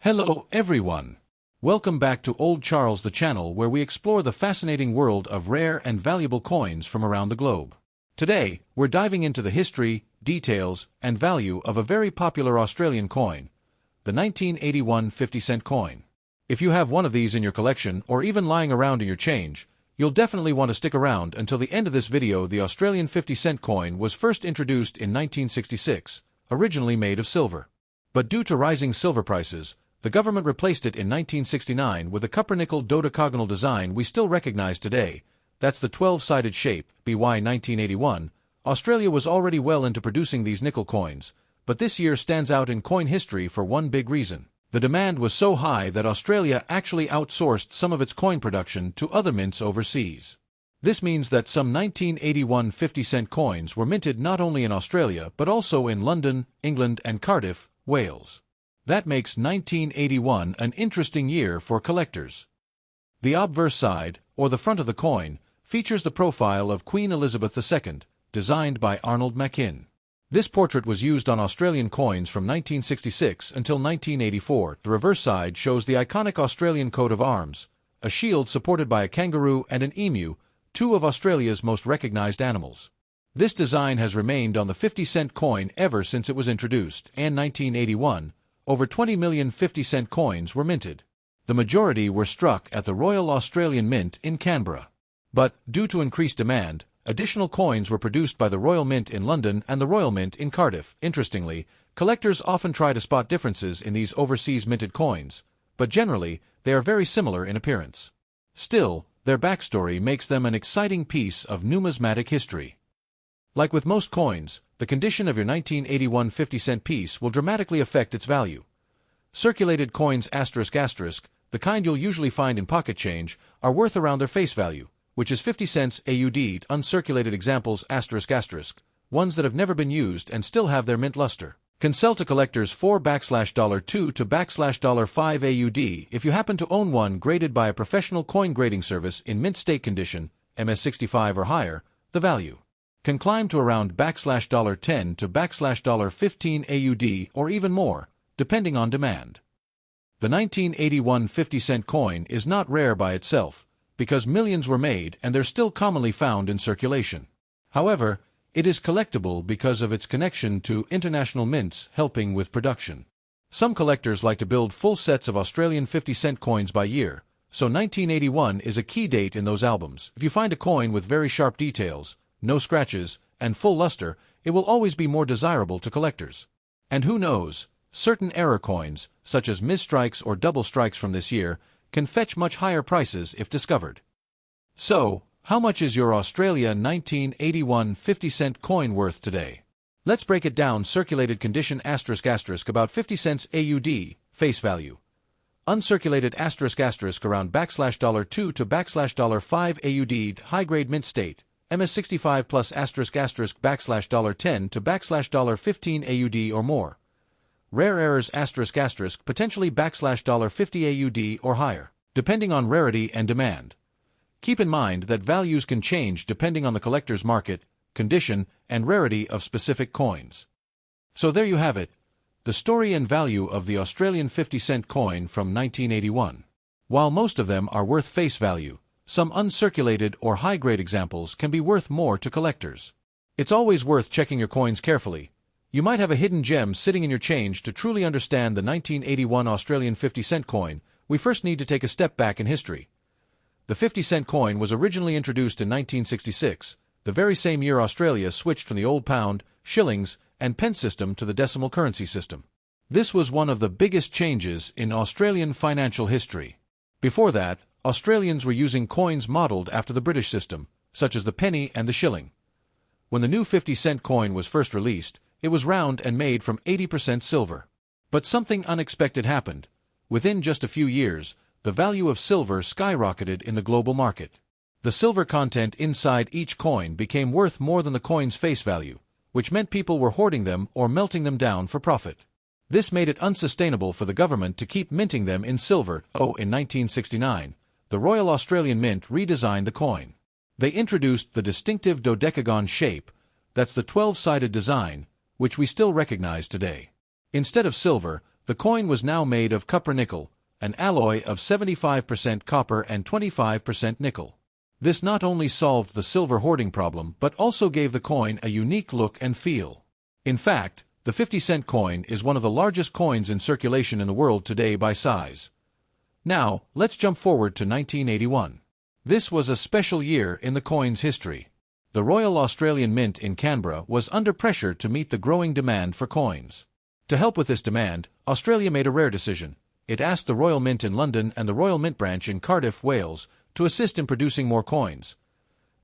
Hello everyone! Welcome back to Old Charles, the channel where we explore the fascinating world of rare and valuable coins from around the globe. Today, we're diving into the history, details, and value of a very popular Australian coin, the 1981 50-cent coin. If you have one of these in your collection or even lying around in your change, you'll definitely want to stick around until the end of this video. The Australian 50-cent coin was first introduced in 1966, originally made of silver. But due to rising silver prices, the government replaced it in 1969 with a copper-nickel dodecagonal design we still recognize today. That's the 12-sided shape, BY 1981. Australia was already well into producing these nickel coins, but this year stands out in coin history for one big reason. The demand was so high that Australia actually outsourced some of its coin production to other mints overseas. This means that some 1981 50-cent coins were minted not only in Australia but also in London, England, and Cardiff, Wales. That makes 1981 an interesting year for collectors. The obverse side, or the front of the coin, features the profile of Queen Elizabeth II, designed by Arnold Machin. This portrait was used on Australian coins from 1966 until 1984. The reverse side shows the iconic Australian coat of arms, a shield supported by a kangaroo and an emu, two of Australia's most recognised animals. This design has remained on the 50-cent coin ever since it was introduced. In 1981, over 20 million 50-cent coins were minted. The majority were struck at the Royal Australian Mint in Canberra. But, due to increased demand, additional coins were produced by the Royal Mint in London and the Royal Mint in Cardiff. Interestingly, collectors often try to spot differences in these overseas minted coins, but generally, they are very similar in appearance. Still, their backstory makes them an exciting piece of numismatic history. Like with most coins, the condition of your 1981 50-cent piece will dramatically affect its value. Circulated coins ***, the kind you'll usually find in pocket change, are worth around their face value, which is 50 cents AUD. Uncirculated examples ***, ones that have never been used and still have their mint luster, can sell to collectors for $2 to $5 AUD. If you happen to own one graded by a professional coin grading service in mint state condition, MS65 or higher, the value can climb to around $10 to $15 AUD or even more, depending on demand. The 1981 50-cent coin is not rare by itself, because millions were made and they're still commonly found in circulation. However, it is collectible because of its connection to international mints helping with production. Some collectors like to build full sets of Australian 50-cent coins by year, so 1981 is a key date in those albums. If you find a coin with very sharp details, no scratches, and full luster, it will always be more desirable to collectors. And who knows, certain error coins, such as misstrikes or double strikes from this year, can fetch much higher prices if discovered. So, how much is your Australia 1981 50-cent coin worth today? Let's break it down. Circulated condition ***, about 50 cents AUD, face value. Uncirculated ***, around $2 to $5 AUD, high-grade mint state, MS65 plus ***, $10 to $15 AUD or more. Rare errors ***, potentially $50 AUD or higher, depending on rarity and demand. Keep in mind that values can change depending on the collector's market, condition, and rarity of specific coins. So there you have it, the story and value of the Australian 50-cent coin from 1981. While most of them are worth face value, some uncirculated or high-grade examples can be worth more to collectors. It's always worth checking your coins carefully. You might have a hidden gem sitting in your change. To truly understand the 1981 Australian 50-cent coin, we first need to take a step back in history. The 50-cent coin was originally introduced in 1966, the very same year Australia switched from the old pound, shillings, and pence system to the decimal currency system. This was one of the biggest changes in Australian financial history. Before that, Australians were using coins modelled after the British system, such as the penny and the shilling. When the new 50-cent coin was first released, it was round and made from 80% silver. But something unexpected happened. Within just a few years, the value of silver skyrocketed in the global market. The silver content inside each coin became worth more than the coin's face value, which meant people were hoarding them or melting them down for profit. This made it unsustainable for the government to keep minting them in silver. In 1969, the Royal Australian Mint redesigned the coin. They introduced the distinctive dodecagon shape, that's the 12-sided design, which we still recognize today. Instead of silver, The coin was now made of copper-nickel, an alloy of 75% copper and 25% nickel. This not only solved the silver hoarding problem but also gave the coin a unique look and feel. In fact, the 50-cent coin is one of the largest coins in circulation in the world today by size. Now, let's jump forward to 1981. This was a special year in the coin's history. The Royal Australian Mint in Canberra was under pressure to meet the growing demand for coins. To help with this demand, Australia made a rare decision. It asked the Royal Mint in London and the Royal Mint branch in Cardiff, Wales, to assist in producing more coins.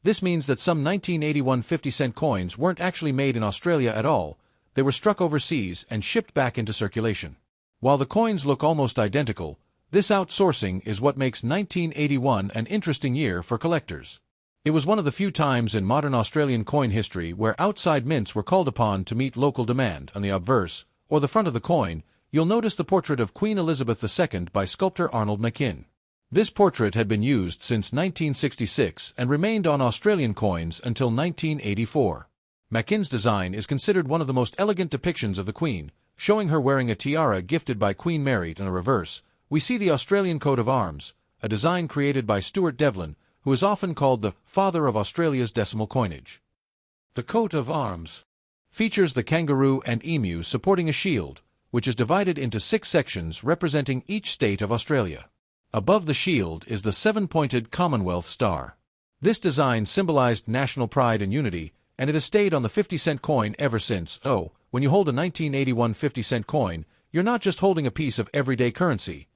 This means that some 1981 50-cent coins weren't actually made in Australia at all. They were struck overseas and shipped back into circulation. While the coins look almost identical, this outsourcing is what makes 1981 an interesting year for collectors. It was one of the few times in modern Australian coin history where outside mints were called upon to meet local demand. On the obverse, or the front of the coin, you'll notice the portrait of Queen Elizabeth II by sculptor Arnold Machin. This portrait had been used since 1966 and remained on Australian coins until 1984. Machin's design is considered one of the most elegant depictions of the Queen, showing her wearing a tiara gifted by Queen Mary. In a reverse, we see the Australian coat of arms, a design created by Stuart Devlin, who is often called the father of Australia's decimal coinage. The coat of arms features the kangaroo and emu supporting a shield, which is divided into 6 sections representing each state of Australia. Above the shield is the 7-pointed Commonwealth star. This design symbolized national pride and unity, and it has stayed on the 50-cent coin ever since. When you hold a 1981 50-cent coin, you're not just holding a piece of everyday currency.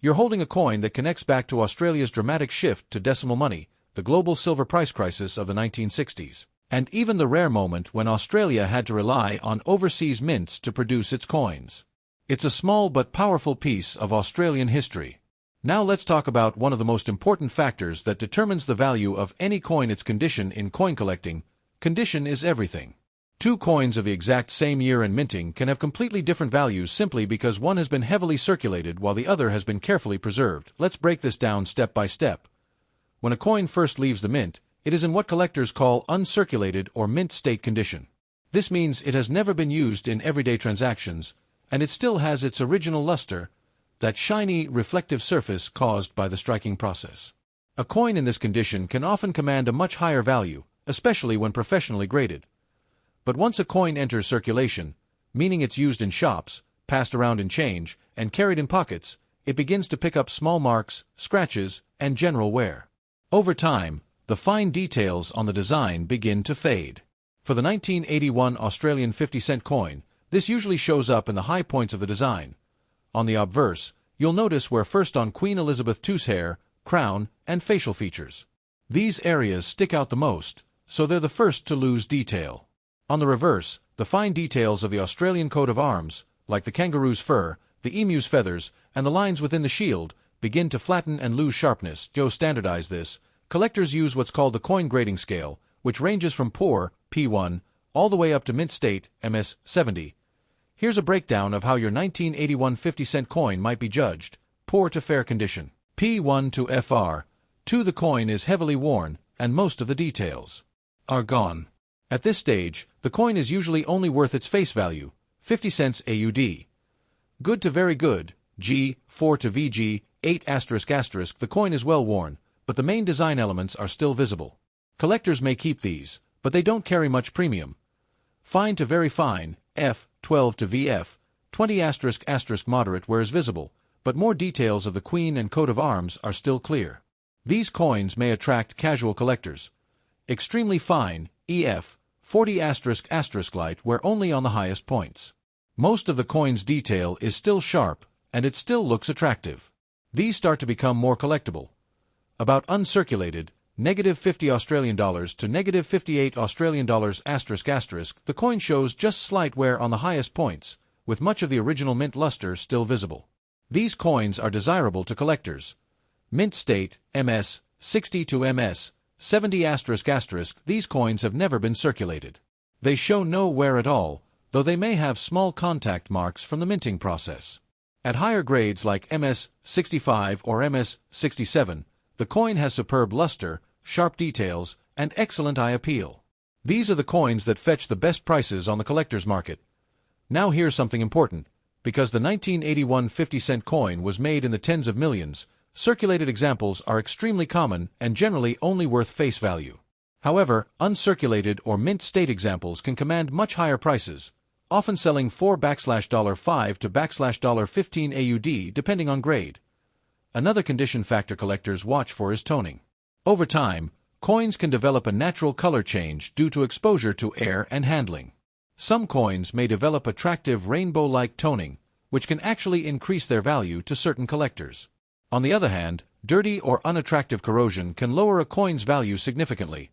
You're holding a coin that connects back to Australia's dramatic shift to decimal money, the global silver price crisis of the 1960s, and even the rare moment when Australia had to rely on overseas mints to produce its coins. It's a small but powerful piece of Australian history. Now let's talk about one of the most important factors that determines the value of any coin: its condition. In coin collecting, condition is everything. 2 coins of the exact same year and minting can have completely different values simply because one has been heavily circulated while the other has been carefully preserved. Let's break this down step by step. When a coin first leaves the mint, it is in what collectors call uncirculated or mint state condition. This means it has never been used in everyday transactions, and it still has its original luster, that shiny, reflective surface caused by the striking process. A coin in this condition can often command a much higher value, especially when professionally graded. But once a coin enters circulation, meaning it's used in shops, passed around in change, and carried in pockets, it begins to pick up small marks, scratches, and general wear. Over time, the fine details on the design begin to fade. For the 1981 Australian 50-cent coin, this usually shows up in the high points of the design. On the obverse, you'll notice where first on Queen Elizabeth II's hair, crown, and facial features. These areas stick out the most, so they're the first to lose detail. On the reverse, the fine details of the Australian coat of arms, like the kangaroo's fur, the emu's feathers, and the lines within the shield, begin to flatten and lose sharpness. To standardize this, collectors use what's called the coin grading scale, which ranges from poor, P1, all the way up to mint state, MS 70. Here's a breakdown of how your 1981 50-cent coin might be judged: poor to fair condition, P1 to FR. 2. The coin is heavily worn, and most of the details are gone. At this stage, the coin is usually only worth its face value, 50 cents AUD. Good to very good, G4 to VG, 8 ***. The coin is well worn, but the main design elements are still visible. Collectors may keep these, but they don't carry much premium. Fine to very fine, F12 to VF, 20 ***. Moderate wear is visible, but more details of the Queen and coat of arms are still clear. These coins may attract casual collectors. Extremely fine, EF, 40 ***, light wear only on the highest points. Most of the coin's detail is still sharp, and it still looks attractive. These start to become more collectible. About uncirculated, -50 Australian dollars to -58 Australian dollars ***, the coin shows just slight wear on the highest points, with much of the original mint luster still visible. These coins are desirable to collectors. Mint state, MS 60 to MS 70 ***, these coins have never been circulated. They show no wear at all, though they may have small contact marks from the minting process. At higher grades like MS 65 or MS 67, the coin has superb luster, sharp details, and excellent eye appeal. These are the coins that fetch the best prices on the collector's market. Now here's something important. Because the 1981 50-cent coin was made in the tens of millions, circulated examples are extremely common and generally only worth face value. However, uncirculated or mint state examples can command much higher prices, often selling for $5 to $15 AUD depending on grade. Another condition factor collectors watch for is toning. Over time, coins can develop a natural color change due to exposure to air and handling. Some coins may develop attractive rainbow-like toning, which can actually increase their value to certain collectors. On the other hand, dirty or unattractive corrosion can lower a coin's value significantly.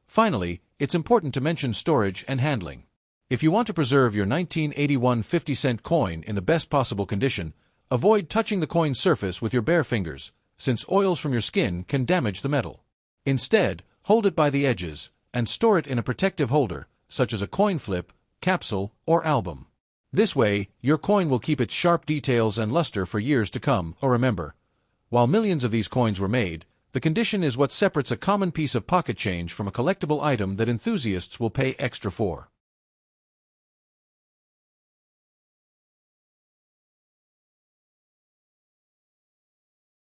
Finally, it's important to mention storage and handling. If you want to preserve your 1981 50-cent coin in the best possible condition, avoid touching the coin's surface with your bare fingers, since oils from your skin can damage the metal. Instead, hold it by the edges and store it in a protective holder, such as a coin flip, capsule, or album. This way, your coin will keep its sharp details and luster for years to come. Or remember, while millions of these coins were made, the condition is what separates a common piece of pocket change from a collectible item that enthusiasts will pay extra for.